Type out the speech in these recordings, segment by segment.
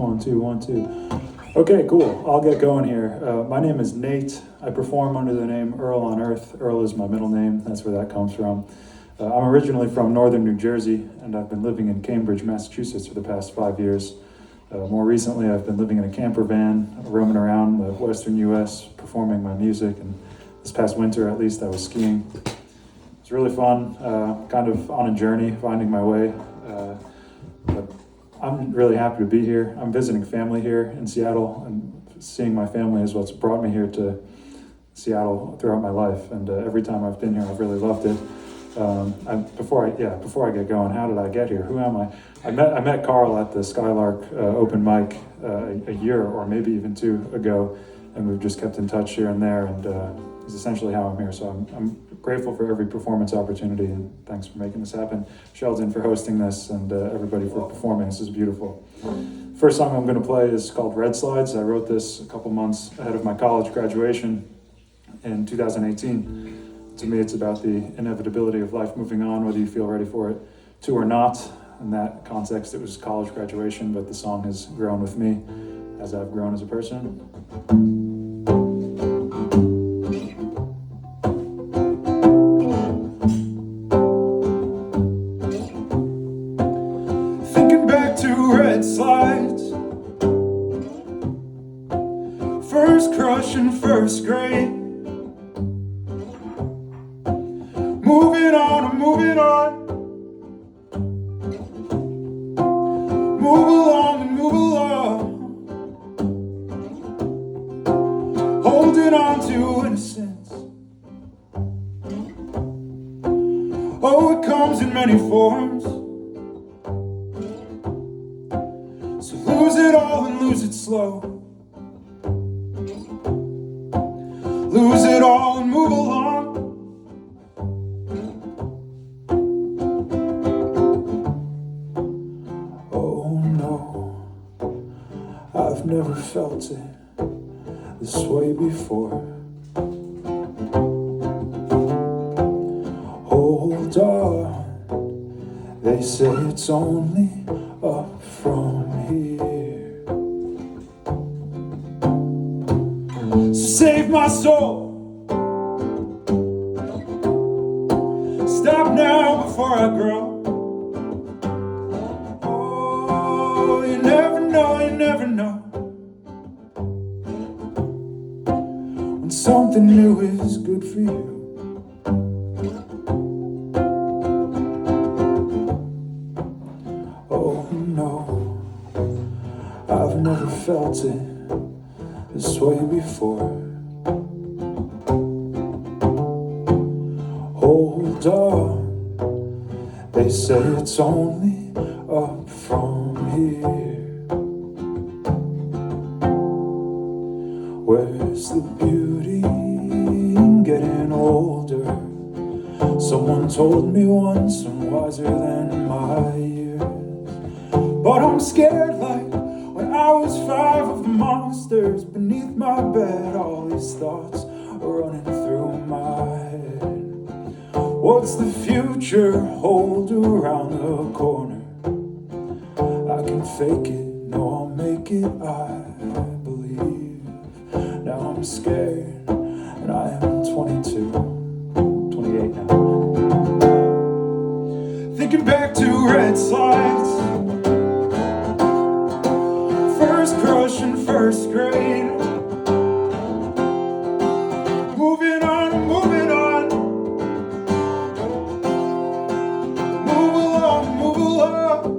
One, two, one, two. Okay, cool. I'll get going here. My name is Nate. I perform under the name Earl on Earth. Earl is my middle name. That's where that comes from. I'm originally from northern New Jersey, and I've been living in Cambridge, Massachusetts for the past 5 years. More recently, I've been living in a camper van, roaming around the western U.S., performing my music, and this past winter, at least, I was skiing. It was really fun, kind of on a journey, finding my way. But I'm really happy to be here. I'm visiting family here in Seattle, and seeing my family is what's brought me here to Seattle throughout my life. And every time I've been here, I've really loved it. Before I get going, how did I get here? Who am I? I met Carl at the Skylark open mic a year or maybe even two ago, and we've just kept in touch here and there. And it's essentially how I'm here. So I'm grateful for every performance opportunity, and thanks for making this happen. Sheldon for hosting this, and everybody for performing. This is beautiful. First song I'm going to play is called Red Slides. I wrote this a couple months ahead of my college graduation in 2018. To me, it's about the inevitability of life moving on, whether you feel ready for it to or not. In that context, it was college graduation, but the song has grown with me as I've grown as a person. Thinking back to red slides, first crush in first grade. Moving on, I'm moving on. Move along and move along. Holding on to innocence. Oh, it comes in many forms. So lose it all and lose it slow. Lose it all and move along. I've never felt it this way before. Hold on, they say it's only up from here. So save my soul. Stop now before I grow. Oh, you never know, you never know. Something new is good for you. Oh no, I've never felt it this way before. Hold on, they say it's only up from here. Where's the beauty in getting older? Someone told me once I'm wiser than my years. But I'm scared like when I was 5 of the monsters beneath my bed. All these thoughts are running through my head. What's the future hold around the corner? I can fake it, no I'll make it, I believe. Now I'm scared, and I am 28 now. Thinking back to red slides, first crush in first grade. Moving on, I'm moving on. Move along, move along.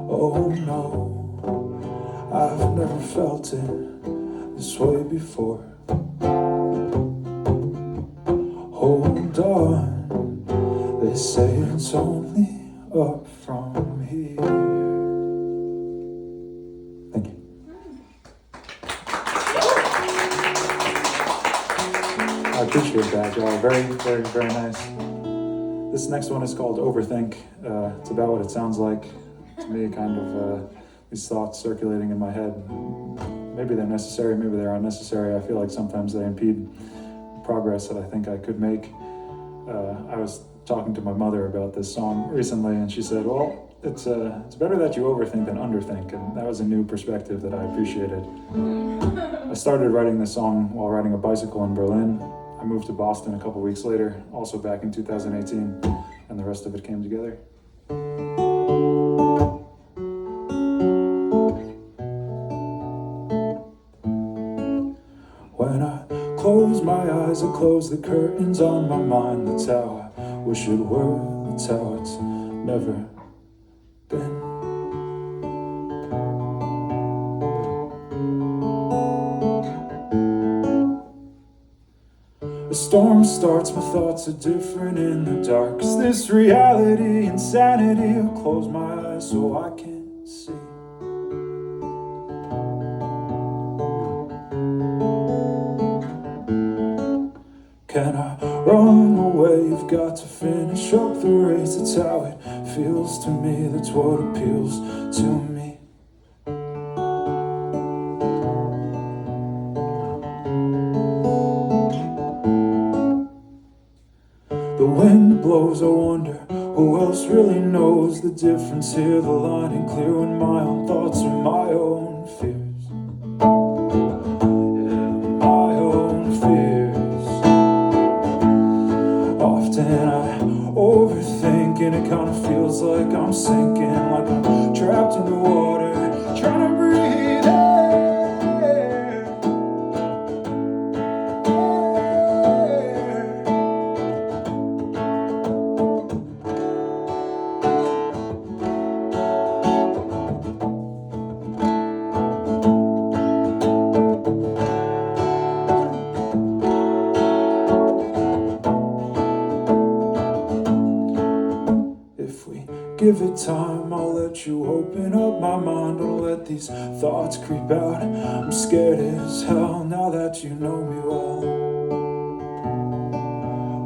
Oh no, I've never felt it this way before. Hold on, they say it's only up from here. Thank you. I appreciate that, y'all. Very, very, very nice. This next one is called Overthink. It's about what it sounds like to me, kind of these thoughts circulating in my head. Maybe they're necessary, maybe they're unnecessary. I feel like sometimes they impede progress that I think I could make. I was talking to my mother about this song recently, and she said, well, it's better that you overthink than underthink, and that was a new perspective that I appreciated. I started writing this song while riding a bicycle in Berlin. I moved to Boston a couple weeks later, also back in 2018, and the rest of it came together. When I close my eyes, I close the curtains on my mind. That's how I wish it were, that's how it's never been. A storm starts, my thoughts are different in the dark. Is this reality, insanity? I close my eyes so I can see. Can I run away? You've got to finish up the race. That's how it feels to me, that's what appeals to me. The wind blows, I wonder who else really knows the difference here. The line ain't clear when my own thoughts are my own fears. Often I overthink and it kind of feels like I'm sinking, like I'm trapped in the water, trying to breathe air. If we give it time, I'll let you open up my mind. Don't let these thoughts creep out. I'm scared as hell now that you know me well,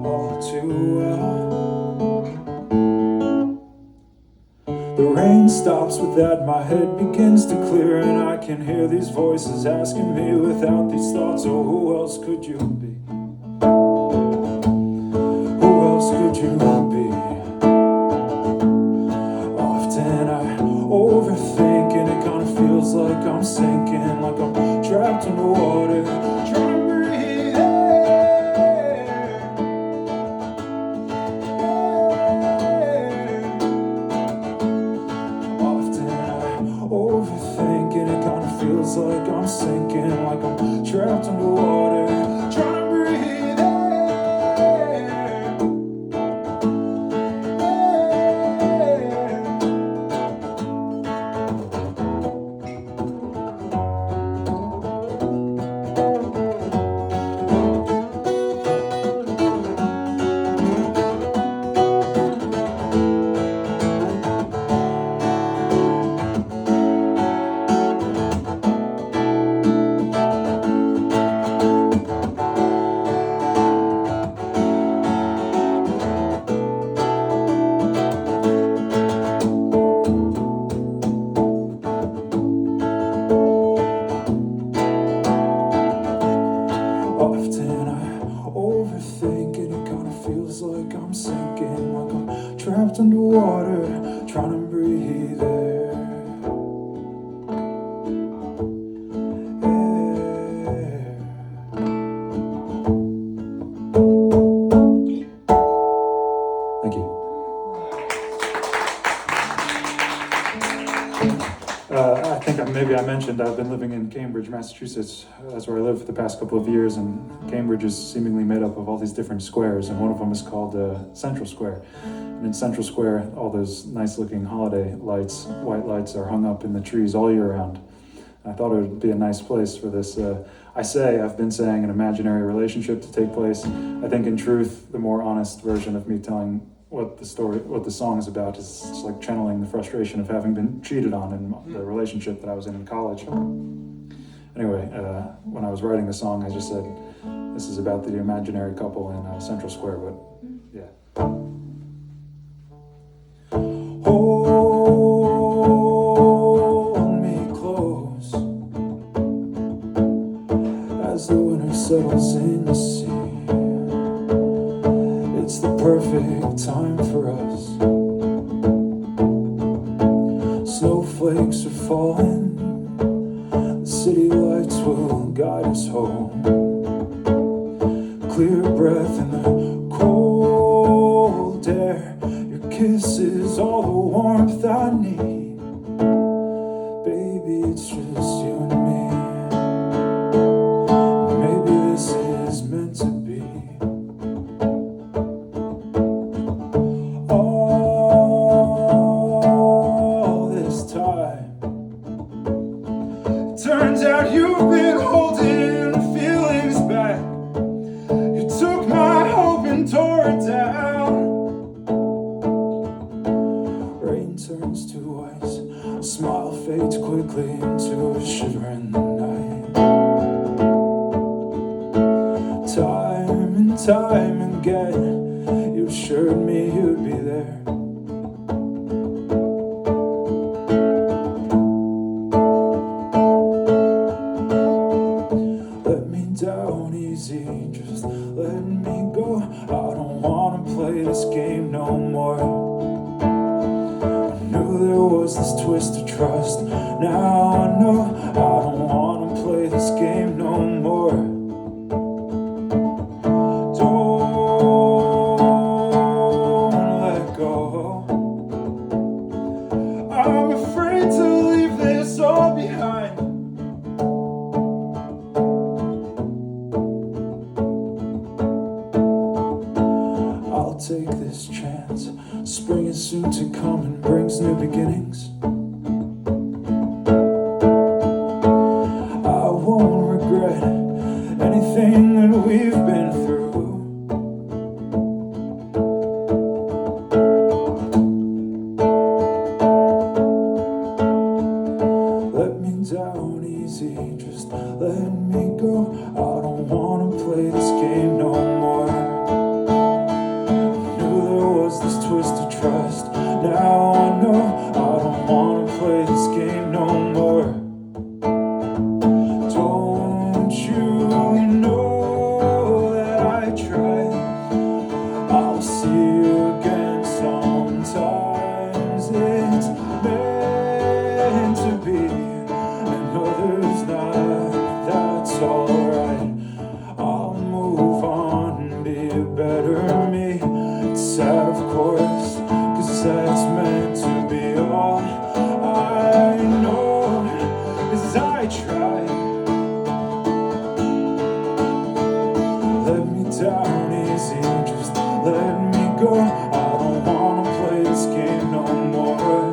all too well. The rain stops with that, my head begins to clear, and I can hear these voices asking me without these thoughts, oh, who else could you be? Who else could you be? Overthink and it kind of feels like I'm sinking, like I'm trapped in the water, trying to breathe air. Often I overthink and it kind of feels like I'm sinking, like I'm trapped in the water, trying to breathe air. Often I overthink and it kind of feels like I'm sinking, like I'm trapped underwater, trying to breathe air. Thank you. I think maybe I mentioned I've been living in Cambridge, Massachusetts. That's where I lived for the past couple of years, and Cambridge is seemingly made up of all these different squares, and one of them is called Central Square. And in Central Square, all those nice-looking holiday lights, white lights, are hung up in the trees all year round. I thought it would be a nice place for this, I've been saying, an imaginary relationship to take place. I think in truth, the more honest version of me telling what the song is about is just like channeling the frustration of having been cheated on in the relationship that I was in college. Anyway, when I was writing the song, I just said, this is about the imaginary couple in Central Square, but yeah. Hold me close as the winter settles in the sea. It's the perfect time flakes are falling. The city lights will guide us home. Clear breath in the cold air. Your kiss is all the warmth I need. Baby, it's just you and me. Maybe this is meant to be. All this time, it turns out you've been holding feelings back. You took my hope and tore it down. Rain turns to ice, a smile fades quickly into a shiver in the night. Time and time again, you assured me you'd be there. Let me down easy, just let me go. I don't wanna play this game no more. I knew there was this twist of trust. Now I know I don't wanna play this game no more. Don't let go. I'm afraid to leave this all behind. I'll take this chance. Spring is soon to come and brings new beginnings. I won't regret anything that we've been through. Let me down easy, just let me go. I don't wanna play this game no more. This twist of trust. Now I know I don't wanna play this game no more. Don't you know that I tried? I'll see you again sometimes. It's meant to be, and others not. That's alright. I'll move on and be a better me. It's sad, of course, 'cause that's meant to be all I know. As I try, let me down easy, just let me go. I don't wanna play this game no more.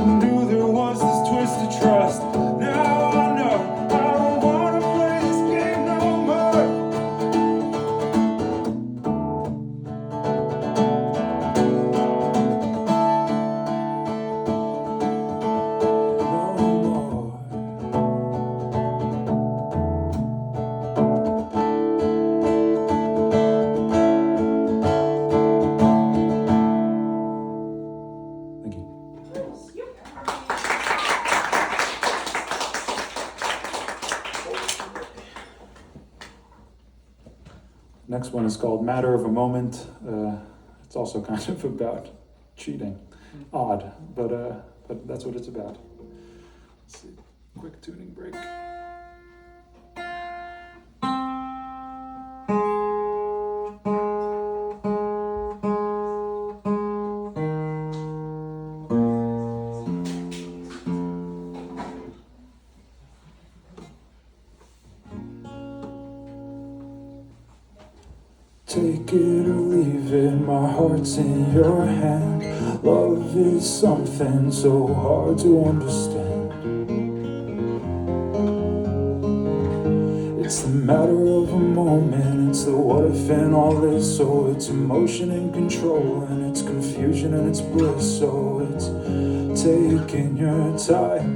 I knew there was this twist of trust. Now I know I don't wanna play this game no more. Thank you. Next one is called Matter of a Moment. It's also kind of about cheating. Odd, but that's what it's about. Let's see. Quick tuning break. Take it or leave it, my heart's in your hand. Love is something so hard to understand. It's the matter of a moment, it's the what if and all this. So it's emotion and control, and it's confusion and it's bliss. So it's taking your time.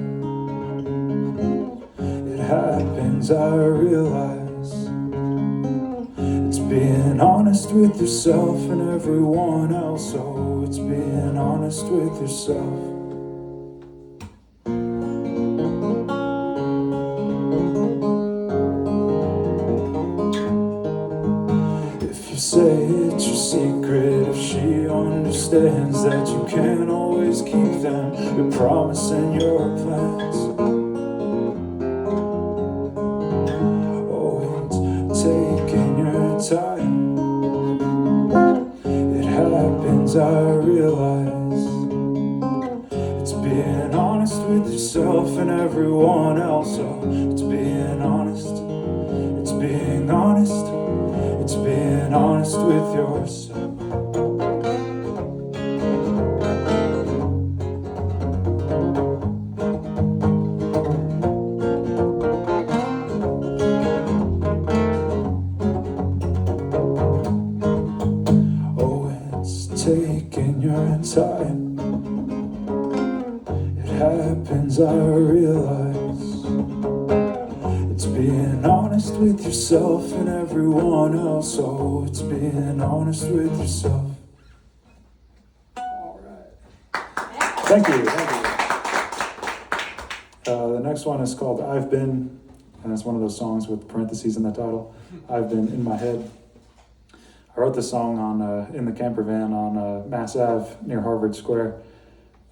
It happens, I realize. It's being honest with yourself and everyone else. Oh, it's being honest with yourself. If you say it's your secret, if she understands understands that you can't always keep them, your promise and your plans. Oh, it's taking your time. It happens, I realize. It's being honest with yourself and everyone else. Oh, it's being honest. It's being honest. It's being honest with yourself. Taking your time. It happens, I realize. It's being honest with yourself and everyone else. Oh, it's being honest with yourself. All right. Thank you. The next one is called I've Been, and it's one of those songs with parentheses in the title. I've been in my head. I wrote this song on in the camper van on Mass Ave near Harvard Square,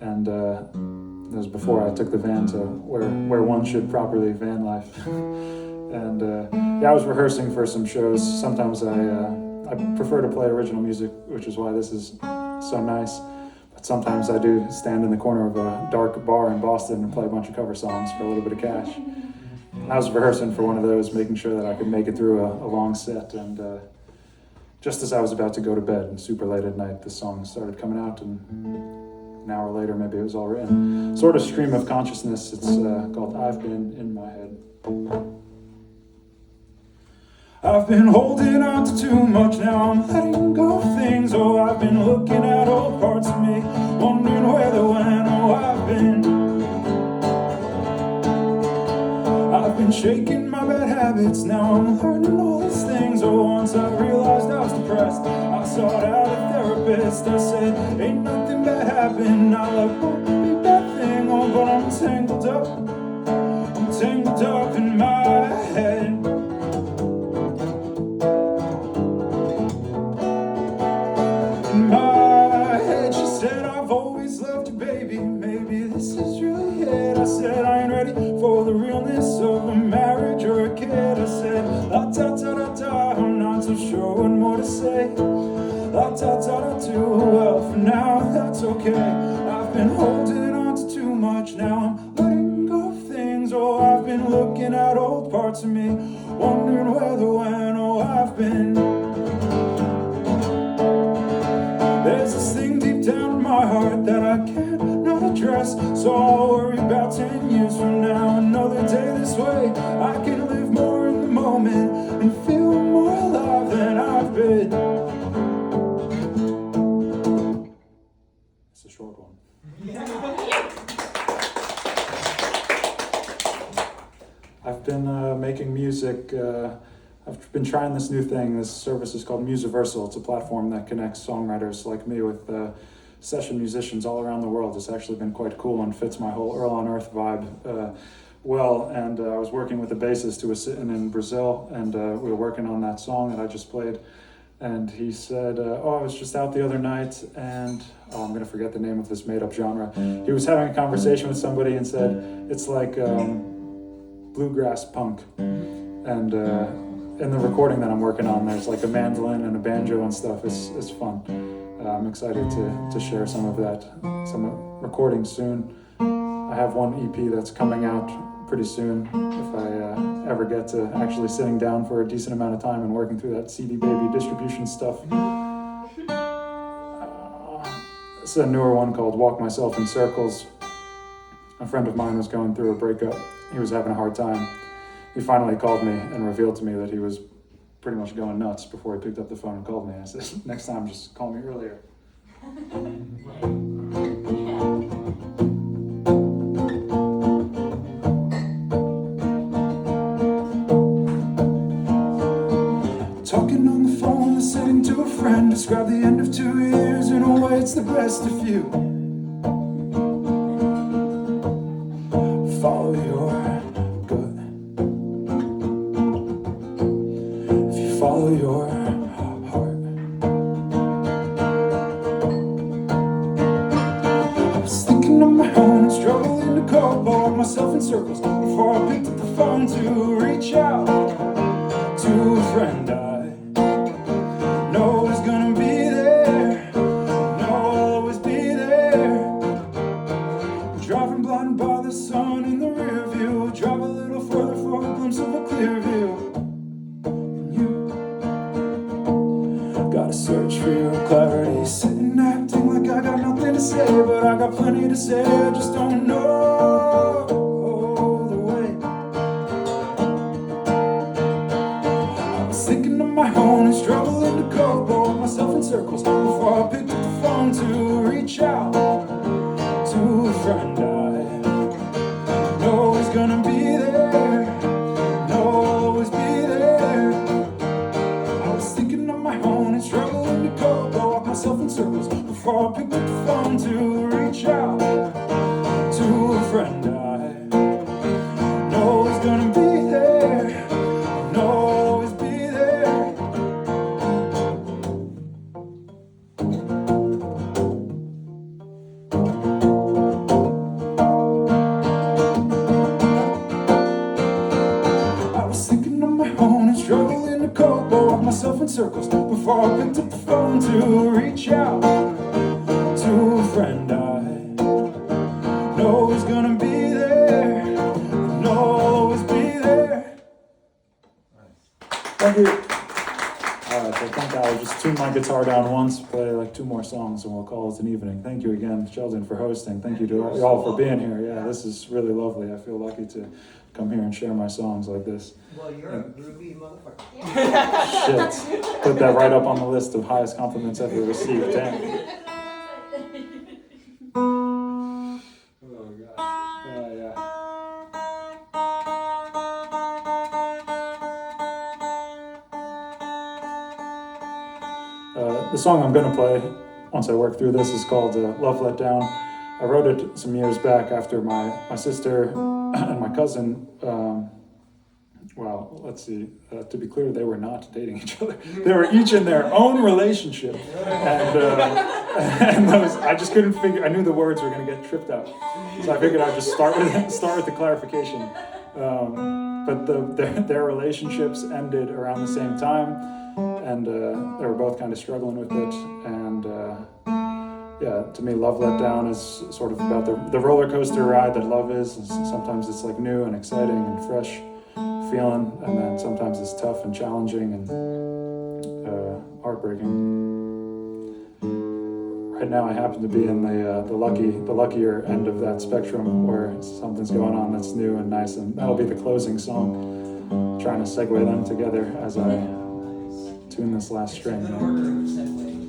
and it was before I took the van to where one should properly van life. And yeah, I was rehearsing for some shows. Sometimes I prefer to play original music, which is why this is so nice. But sometimes I do stand in the corner of a dark bar in Boston and play a bunch of cover songs for a little bit of cash. And I was rehearsing for one of those, making sure that I could make it through a long set, and just as I was about to go to bed, and super late at night, this song started coming out, and an hour later, maybe it was all written. Sort of stream of consciousness. It's called I've Been in My Head. I've been holding on to too much, now I'm letting go of things. Oh, I've been looking at old parts of me, wondering where they went. Oh, I've been shaking my bad habits, now I'm learning all these things. Oh, once I realized I was depressed, I sought out a therapist. I said, ain't nothing bad happened, not like what could be a bad thing. Oh, but I'm tangled up in my head. In my head, she said, I've always loved you, baby, maybe this is really it. I said, I ain't ready for the realness of a marriage or a kid. I said, la ta ta da da, I'm not so sure what more to say. La ta ta da do, well for now that's okay. I've been holding on to too much, now I'm letting go of things. Oh, I've been looking at old parts of me, wondering where they went. Oh, I've been. There's this thing deep down in my heart that I can't not address, so I'll worry about 10 years from now. Another day this way, I can live more in the moment and feel more alive than I've been. It's a short one. I've been making music. I've been trying this new thing. This service is called Musiversal. It's a platform that connects songwriters like me with session musicians all around the world. It's actually been quite cool and fits my whole Earl on Earth vibe well. And I was working with a bassist who was sitting in Brazil, and we were working on that song that I just played. And he said, oh, I was just out the other night, and I'm going to forget the name of this made-up genre. He was having a conversation with somebody and said, it's like bluegrass punk. And in the recording that I'm working on, there's like a mandolin and a banjo and stuff. It's fun. I'm excited to share some of that, some recordings soon. I have one EP that's coming out pretty soon, if I ever get to actually sitting down for a decent amount of time and working through that CD Baby distribution stuff. This is a newer one called Walk Myself in Circles. A friend of mine was going through a breakup. He was having a hard time. He finally called me and revealed to me that he was pretty much going nuts before he picked up the phone and called me. I said, next time, just call me earlier. Talking on the phone, listening to a friend describe the end of 2 years in a way it's the best of you. Follow your gut. If you follow your heart, cold, walk myself in circles before I picked up the phone to reach out to a friend I know is gonna be there, know I'll always be there. Driving blind by the sun in the rear view, drive a little further for a glimpse of a clear view. And you gotta search for your clarity, sitting acting like I got nothing to say, but I got plenty to say, I just don't know the way. I was thinking on my own and struggling to cope, blowing myself in circles before I picked up the phone to reach out to a friend I know is gonna be there, know I'll always be there. I was thinking on my own and struggling to cope, walk myself in circles before I picked up the phone to reach out to a friend I know is gonna be there, know I'll always be there. I was thinking on my own and struggling to cope, walk myself in circles before I picked up the phone to reach out to a friend I know is gonna be there, know I'll always be there. Thank you. Alright, so I think I'll just tune my guitar down once, play like 2 more songs, and we'll call it an evening. Thank you again, Sheldon, for hosting. Thank you to y'all for being here. Yeah, this is really lovely. I feel lucky to come here and share my songs like this. Well, you're a groovy motherfucker. Shit. Put that right up on the list of highest compliments ever received. Damn. Oh, God. Yeah. The song I'm going to play, once I work through this, is called Love Let Down. I wrote it some years back after my sister and my cousin, well, let's see, to be clear, they were not dating each other. They were each in their own relationship. And those, I just couldn't figure, I knew the words were going to get tripped up. So I figured I'd just start with the clarification. But their relationships ended around the same time, and they were both kind of struggling with it. And yeah, to me, Love Let Down is sort of about the roller coaster ride that love is. Sometimes it's like new and exciting and fresh feeling, and then sometimes it's tough and challenging and heartbreaking. Right now I happen to be in the luckier end of that spectrum, where something's going on that's new and nice, and that'll be the closing song. I'm trying to segue them together as I tune this last string.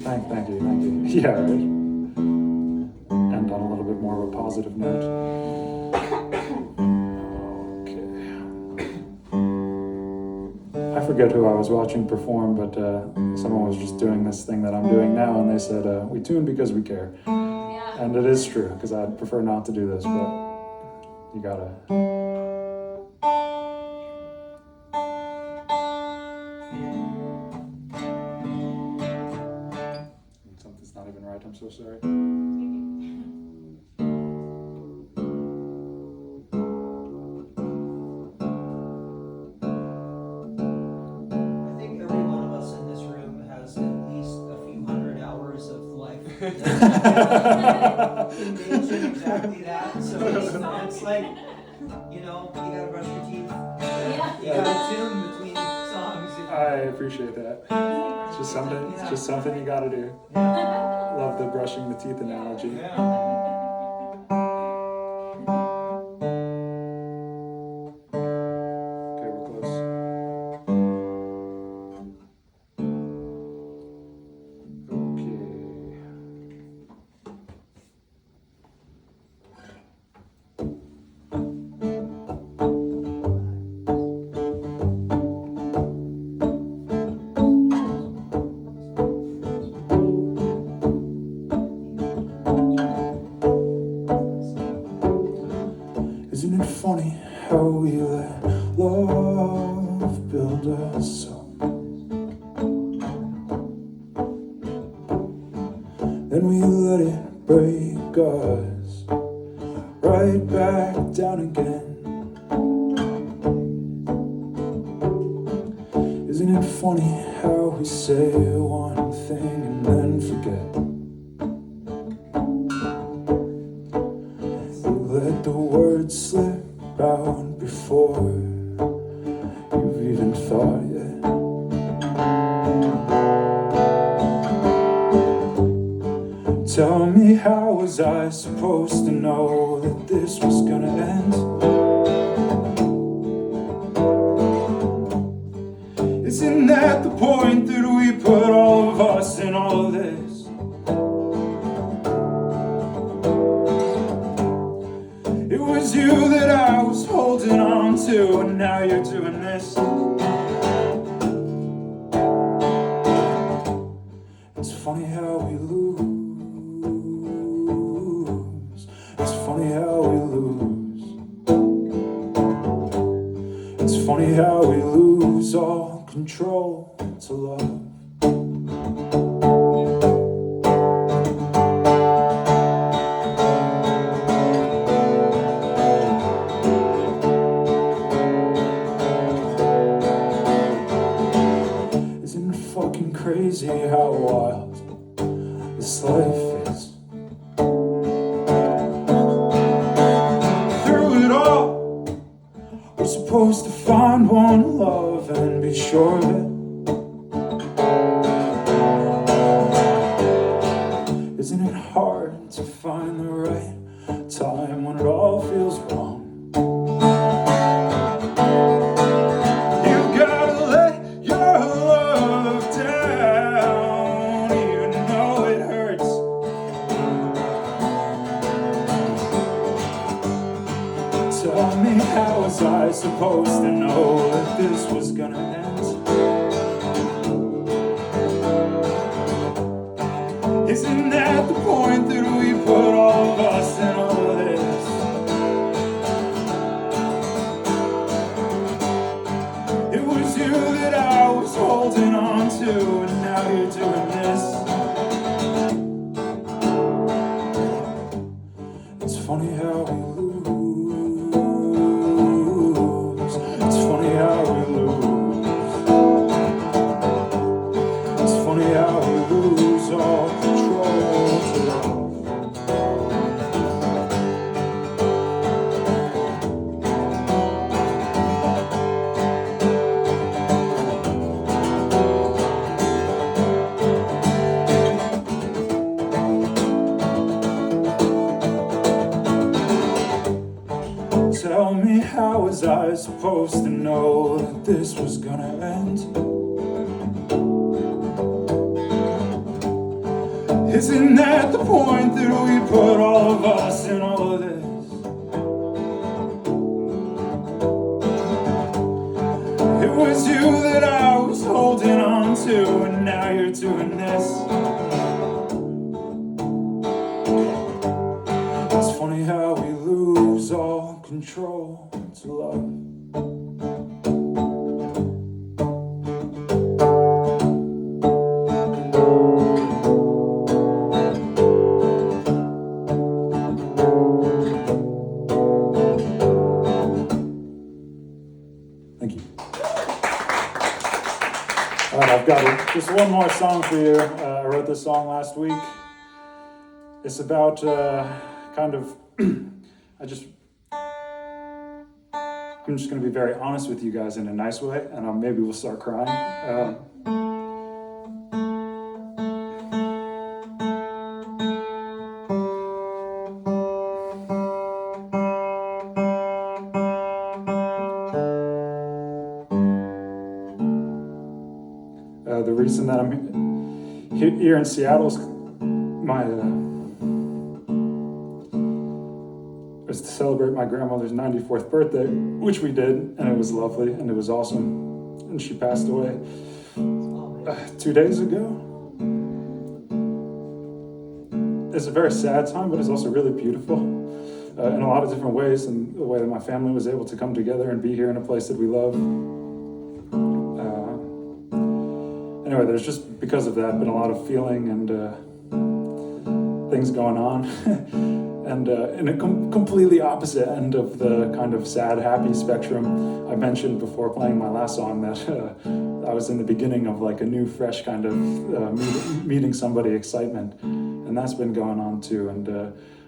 Thank you. Yeah, right. End on a little bit more of a positive note. I forget who I was watching perform, but someone was just doing this thing that I'm doing now, and they said, we tune because we care. Yeah. And it is true, because I'd prefer not to do this, but you gotta. Something's not even right, I'm so sorry. Engaged in exactly that. So it's like, you know, you gotta brush your teeth. You gotta tune between songs. I appreciate that. It's just something you gotta do. Love the brushing the teeth analogy. Okay, we're close. Isn't it funny how we let love build us up? Then we let it break us. right back down again. Isn't it funny how we say one thing and then forget? We let the words slip out before you've even thought yet. Tell me, how was I supposed to know that this was gonna end? Isn't that the point, that we put all of us in all of this? It was you that I was holding on to, and now you're doing this. It's funny how we lose. It's funny how we lose. It's funny how we lose all control to love. Isn't it fucking crazy how wild this life is? Through it all, we're supposed to find one love and be sure of it. Isn't it hard to find the right time when it all feels wrong? You've gotta let your love down, even though it hurts. Tell me, how was I supposed to know that this was gonna end? Isn't that the point, that we put all of us in all of this? It was you that I was holding on to, and now you're doing this. It's funny how we lose. It's funny how we lose. It's funny how we lose all control to love. Tell me, how was I supposed to know that this was gonna end? Isn't that the point, that we put all of us in all of this? It was you that I was holding on to, and now you're doing this. It's funny how we lose all control to love. Thank you. All right, I've got just one more song for you. I wrote this song last week. It's about kind of, I'm just going to be very honest with you guys in a nice way, and maybe we'll start crying. The reason that I'm here in Seattle is was to celebrate my grandmother's 94th birthday, which we did, and it was lovely, and it was awesome. And she passed away 2 days ago. It's a very sad time, but it's also really beautiful in a lot of different ways, and the way that my family was able to come together and be here in a place that we love. Anyway, there's just, because of that, been a lot of feeling and things going on. And in a completely opposite end of the kind of sad, happy spectrum, I mentioned before playing my last song that I was in the beginning of like a new, fresh kind of meeting somebody excitement. And that's been going on too. And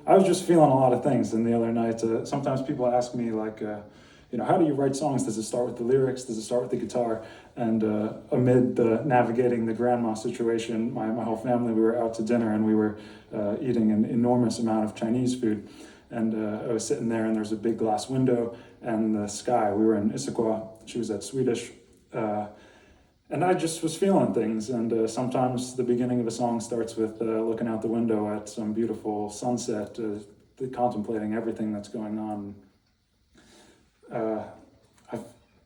I was just feeling a lot of things. And the other night, sometimes people ask me like, how do you write songs? Does it start with the lyrics? Does it start with the guitar? And amid navigating the grandma situation, my whole family, we were out to dinner and we were eating an enormous amount of Chinese food. And I was sitting there and there's a big glass window and the sky. We were in Issaquah. She was at Swedish. And I just was feeling things. And sometimes the beginning of a song starts with looking out the window at some beautiful sunset, contemplating everything that's going on.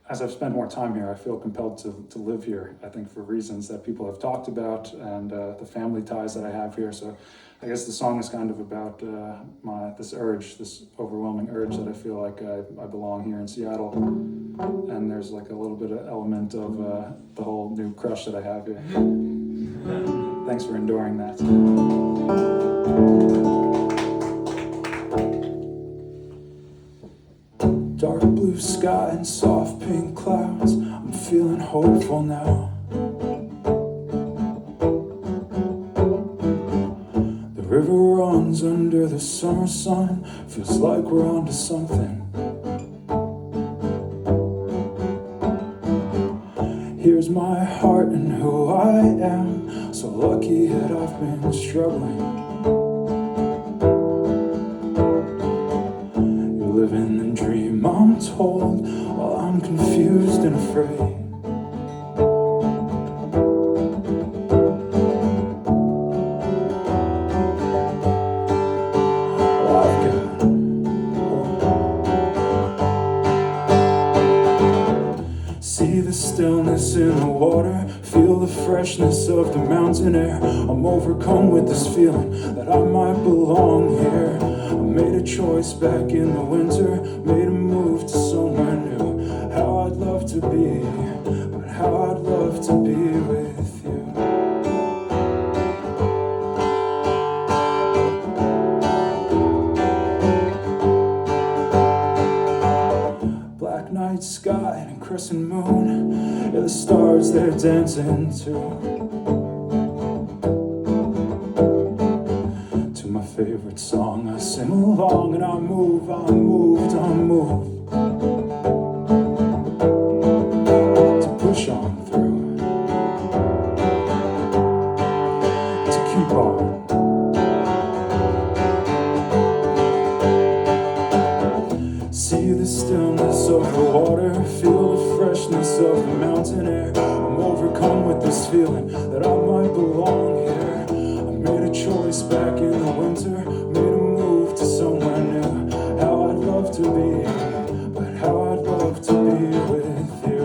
As I've spent more time here, I feel compelled to live here, I think for reasons that people have talked about and the family ties that I have here. So I guess the song is kind of about this overwhelming urge that I feel like I belong here in Seattle. And there's like a little bit of element of the whole new crush that I have here. Thanks for enduring that. Dark blue sky and soft pink clouds, I'm feeling hopeful now. The river runs under the summer sun, feels like we're onto something. Here's my heart and who I am, so lucky that I've been struggling. Living the dream I'm told, while I'm confused and afraid. See the stillness in the water, feel the freshness of the mountain air. I'm overcome with this feeling that I might belong here. I made a choice back in the winter, made a move to somewhere new. How I'd love to be, but how I'd love to be with you. Black night sky and crescent moon, yeah, the stars they're dancing too. To my favorite song I sing along and I move, I move, I move. To push on through, to keep on. See the stillness of the water, feel the freshness of the mountain air. I'm overcome with this feeling that I might belong here. I made a choice back in the winter, made a move to somewhere new. How I'd love to be, but how I'd love to be with you.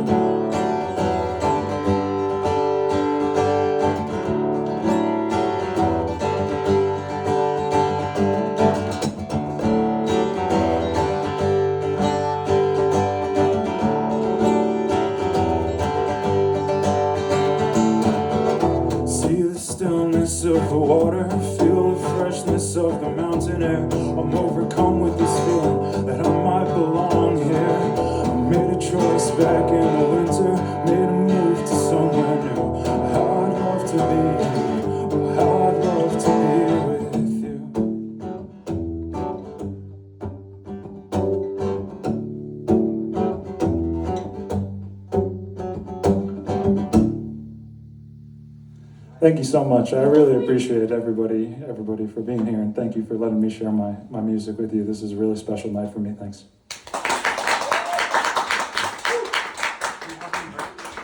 Stillness of the water, feel the freshness of the mountain air. I'm overcome with this feeling that I might belong here. I made a choice back in the winter, made a move to somewhere new. How I'd love to be, how I'd love to be with you. Thank you so much. I really appreciate everybody for being here, and thank you for letting me share my music with you. This is a really special night for me. Thanks.